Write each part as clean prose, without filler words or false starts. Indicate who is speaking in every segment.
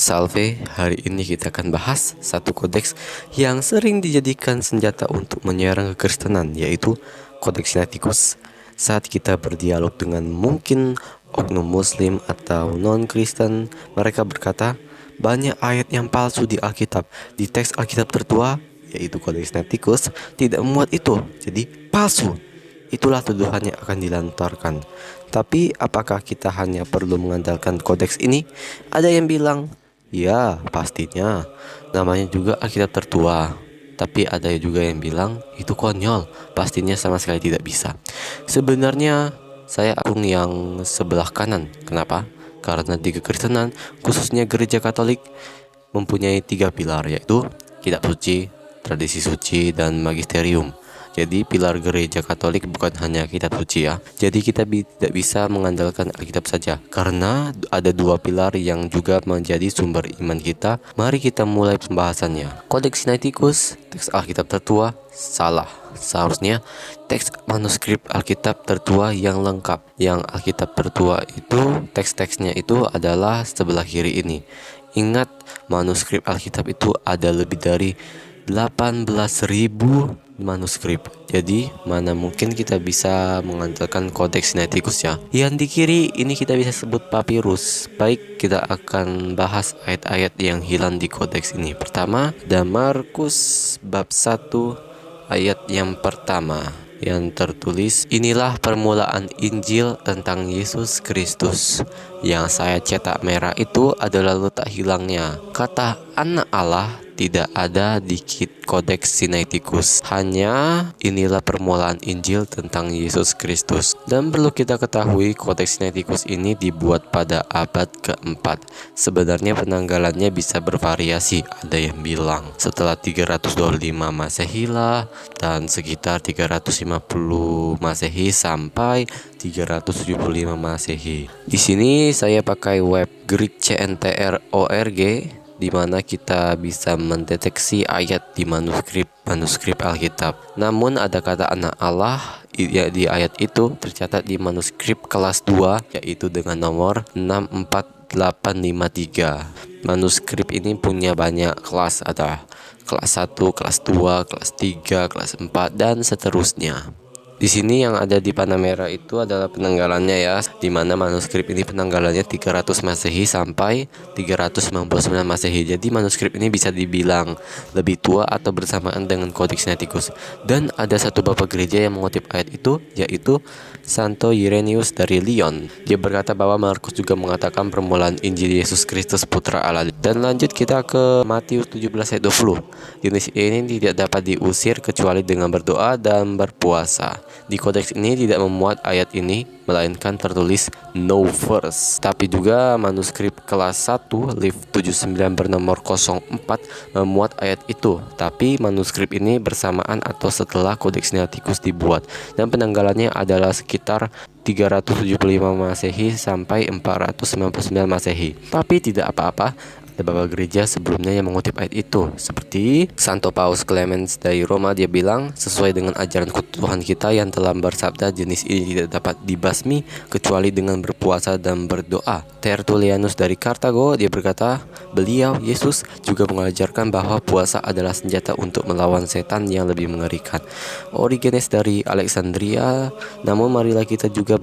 Speaker 1: Salve, hari ini kita akan bahas satu kodeks yang sering dijadikan senjata untuk menyerang kekristenan, yaitu Kodeks Sinaiticus. Saat kita berdialog dengan mungkin oknum muslim atau non-Kristen, mereka berkata, banyak ayat yang palsu di Alkitab. Di teks Alkitab tertua, yaitu Kodeks Sinaiticus, tidak memuat itu, jadi palsu. Itulah tuduhan yang akan dilontarkan. Tapi apakah kita hanya perlu mengandalkan kodeks ini? Ada yang bilang, ya pastinya, namanya juga Alkitab tertua. Tapi ada juga yang bilang, itu konyol, pastinya sama sekali tidak bisa. Sebenarnya saya akung yang sebelah kanan. Kenapa? Karena di kekristenan, khususnya gereja Katolik, mempunyai 3 pilar, yaitu kitab suci, tradisi suci, dan magisterium. Jadi pilar gereja Katolik bukan hanya kitab suci ya. Jadi kita tidak bisa mengandalkan Alkitab saja, karena ada 2 pilar yang juga menjadi sumber iman kita. Mari kita mulai pembahasannya. Kodeks Sinaiticus, teks Alkitab tertua, salah. Seharusnya teks manuskrip Alkitab tertua yang lengkap. Yang Alkitab tertua itu teks-teksnya itu adalah sebelah kiri ini. Ingat, manuskrip Alkitab itu ada lebih dari 18.000 manuskrip. Jadi mana mungkin kita bisa mengandalkan kodeks Sinaiticus ya. Yang di kiri ini kita bisa sebut papirus. Baik, kita akan bahas ayat-ayat yang hilang di kodeks ini. Pertama, ada Markus bab 1 ayat yang pertama yang tertulis, inilah permulaan Injil tentang Yesus Kristus. Yang saya cetak merah itu adalah letak hilangnya. Kata anak Allah tidak ada di kodeks Sinaiticus. Hanya inilah permulaan Injil tentang Yesus Kristus. Dan perlu kita ketahui, kodeks Sinaiticus ini dibuat pada abad keempat. Sebenarnya penanggalannya bisa bervariasi. Ada yang bilang setelah 325 Masehi lah, dan sekitar 350 Masehi sampai 375 Masehi. Di sini saya pakai web Greek CNTR.org, di mana kita bisa mendeteksi ayat di manuskrip Alkitab. Namun ada kata anak Allah di ayat itu tercatat di manuskrip kelas 2, yaitu dengan nomor 64853. Manuskrip ini punya banyak kelas, ada kelas 1, kelas 2, kelas 3, kelas 4, dan seterusnya. Di sini yang ada di panah merah itu adalah penanggalannya ya, di mana manuskrip ini penanggalannya 300 Masehi sampai 399 Masehi. Jadi manuskrip ini bisa dibilang lebih tua atau bersamaan dengan Kodeks Sinaiticus. Dan ada satu bapak gereja yang mengutip ayat itu, yaitu Santo Irenaeus dari Lyon. Dia berkata bahwa Markus juga mengatakan permulaan Injil Yesus Kristus Putra Allah. Dan lanjut kita ke Matius 17 ayat 20. Jenis ini tidak dapat diusir kecuali dengan berdoa dan berpuasa. Di kodeks ini tidak memuat ayat ini, melainkan tertulis no verse. Tapi juga manuskrip kelas 1 Liv 79 bernomor 04 memuat ayat itu. Tapi manuskrip ini bersamaan atau setelah kodeks Sinaiticus dibuat, dan penanggalannya adalah sekitar 375 Masehi sampai 499 Masehi. Tapi tidak apa-apa, ada beberapa gereja sebelumnya yang mengutip ayat itu, seperti Santo Paus Clemens dari Roma. Dia bilang, sesuai dengan ajaran Tuhan kita yang telah bersabda, jenis ini tidak dapat dibasmi kecuali dengan berpuasa dan berdoa. Tertullianus dari Kartago, dia berkata, beliau Yesus juga mengajarkan bahwa puasa adalah senjata untuk melawan setan yang lebih mengerikan. Origenes dari Alexandria, namun marilah kita juga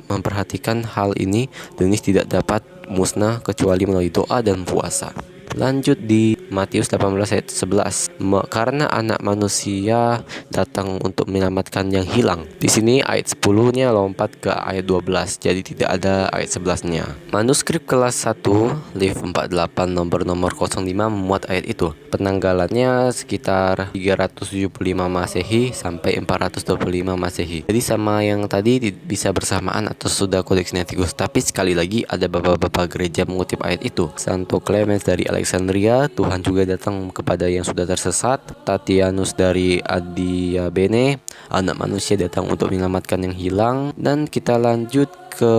Speaker 1: memperhatikan hal ini, jenis tidak dapat musnah kecuali melalui doa dan puasa. Lanjut di Matius 18 ayat 11. Karena anak manusia datang untuk menyelamatkan yang hilang. Di sini ayat 10-nya lompat ke ayat 12, jadi tidak ada ayat 11-nya. Manuskrip kelas 1 Liv 48 nomor 05 memuat ayat itu. Penanggalannya sekitar 375 Masehi sampai 425 Masehi. Jadi sama yang tadi, bisa bersamaan atau sudah kodeks Sinaiticus. Tapi sekali lagi ada beberapa gereja mengutip ayat itu. Santo Clemens dari Alexandria, Tuhan juga datang kepada yang sudah tersesat. Tatianus dari Adiabene, anak manusia datang untuk menyelamatkan yang hilang. Dan kita lanjut ke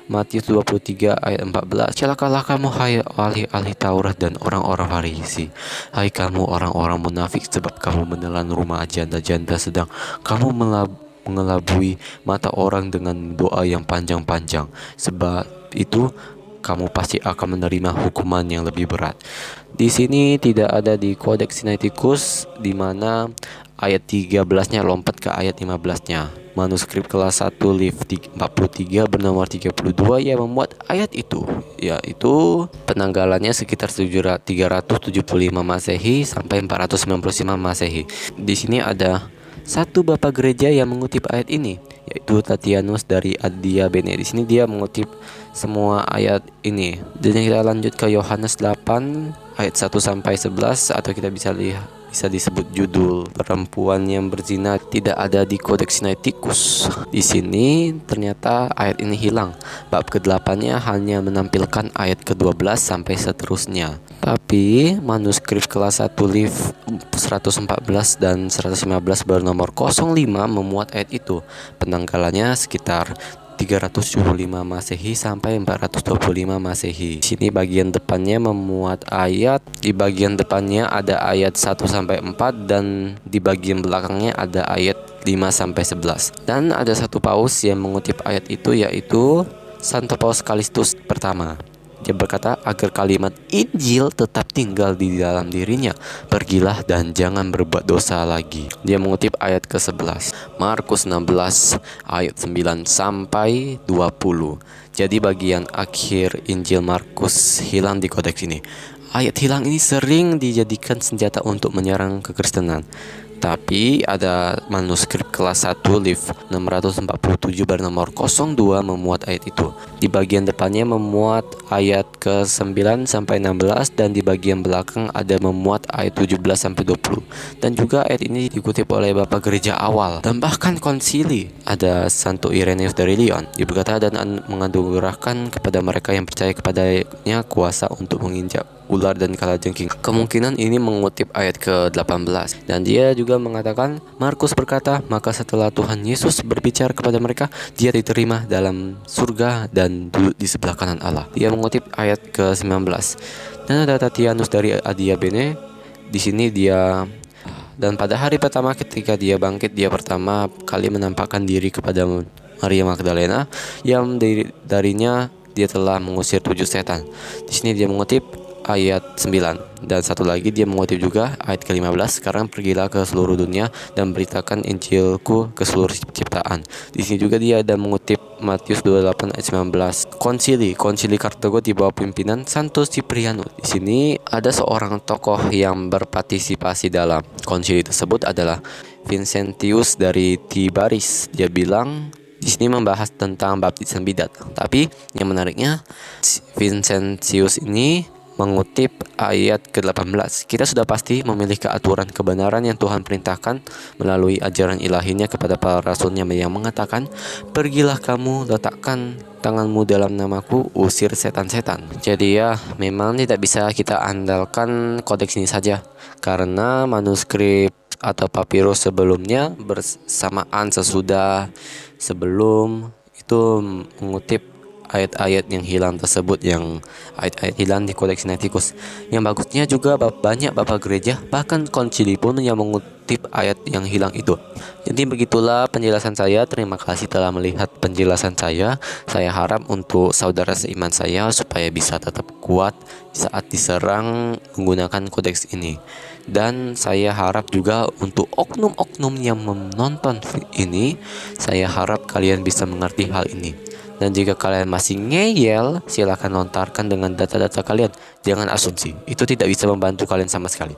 Speaker 1: Matius 23 ayat 14. Celakalah kamu hai ahli-ahli Taurat dan orang-orang Farisi, hai kamu orang-orang munafik, sebab kamu menelan rumah janda-janda sedang kamu mengelabui mata orang dengan doa yang panjang-panjang. Sebab itu kamu pasti akan menerima hukuman yang lebih berat. Di sini tidak ada di Codex Sinaiticus, di mana ayat 13-nya lompat ke ayat 15-nya. Manuskrip kelas 1 Liv 43 bernomor 32 yang memuat ayat itu, yaitu penanggalannya sekitar 375 Masehi sampai 495 Masehi. Di sini ada satu bapak gereja yang mengutip ayat ini, yaitu Tatianus dari Adia Bene. Di sini dia mengutip semua ayat ini. Dan kita lanjut ke Yohanes 8 ayat 1 sampai 11, atau kita bisa disebut judul perempuan yang berzina tidak ada di Codex Sinaiticus. Di sini ternyata ayat ini hilang. Bab ke-8-nya hanya menampilkan ayat ke-12 sampai seterusnya. Tapi manuskrip kelas 1 Liv 114 dan 115 bernomor 05 memuat ayat itu. Penanggalannya sekitar 375 Masehi sampai 425 Masehi. Di sini bagian depannya memuat ayat, di bagian depannya ada ayat 1 sampai 4 dan di bagian belakangnya ada ayat 5 sampai 11. Dan ada satu paus yang mengutip ayat itu, yaitu Santo Paus Kalistus pertama. Dia berkata agar kalimat Injil tetap tinggal di dalam dirinya. Pergilah dan jangan berbuat dosa lagi. Dia mengutip ayat ke-11, Markus 16 ayat 9 sampai 20. Jadi bagian akhir Injil Markus hilang di kodeks ini. Ayat hilang ini sering dijadikan senjata untuk menyerang kekristenan. Tapi ada manuskrip kelas 1 Liv 647 bernomor 02 memuat ayat itu. Di bagian depannya memuat ayat ke-9 sampai 16 dan di bagian belakang ada memuat ayat 17 sampai 20. Dan juga ayat ini dikutip oleh Bapak Gereja awal dan bahkan konsili. Ada Santo Irenaeus dari Lyon. Dia berkata dan menganugerahkan kepada mereka yang percaya kepadanya kuasa untuk menginjak ular dan kalajengking. Kemungkinan ini mengutip ayat ke-18. Dan dia juga mengatakan, Markus berkata, maka setelah Tuhan Yesus berbicara kepada mereka, dia diterima dalam surga dan duduk di sebelah kanan Allah. Dia mengutip ayat ke-19. Dan ada Tatianus dari Adia Bene. Di sini dia, dan pada hari pertama ketika dia bangkit, dia pertama kali menampakkan diri kepada Maria Magdalena, yang darinya dia telah mengusir 7 setan. Di sini dia mengutip ayat 9 dan satu lagi dia mengutip juga ayat ke-15. Sekarang pergilah ke seluruh dunia dan beritakan Injilku ke seluruh ciptaan. Di sini juga dia ada mengutip Matius 28 ayat 19. Konsili Kartago di bawah pimpinan Santo Ciprianus. Di sini ada seorang tokoh yang berpartisipasi dalam konsili tersebut adalah Vincentius dari Tibaris. Dia bilang di sini membahas tentang baptisan bidat. Tapi yang menariknya, Vincentius ini mengutip ayat ke-18. Kita sudah pasti memiliki aturan kebenaran yang Tuhan perintahkan melalui ajaran ilahinya kepada para rasulnya yang mengatakan, pergilah kamu, letakkan tanganmu dalam namaku, usir setan-setan. Jadi ya, memang tidak bisa kita andalkan kodeks ini saja, karena manuskrip atau papirus sebelumnya bersamaan sebelum itu mengutip ayat-ayat yang hilang tersebut, yang ayat-ayat hilang di Codex Sinaiticus. Yang bagusnya juga banyak bapak gereja, bahkan konsili pun yang mengutip ayat yang hilang itu. Jadi begitulah penjelasan saya. Terima kasih telah melihat penjelasan saya. Saya harap untuk saudara seiman saya supaya bisa tetap kuat saat diserang menggunakan kodeks ini. Dan saya harap juga untuk oknum-oknum yang menonton ini, saya harap kalian bisa mengerti hal ini. Dan jika kalian masih ngeyel, silakan lontarkan dengan data-data kalian. Jangan asumsi, itu tidak bisa membantu kalian sama sekali.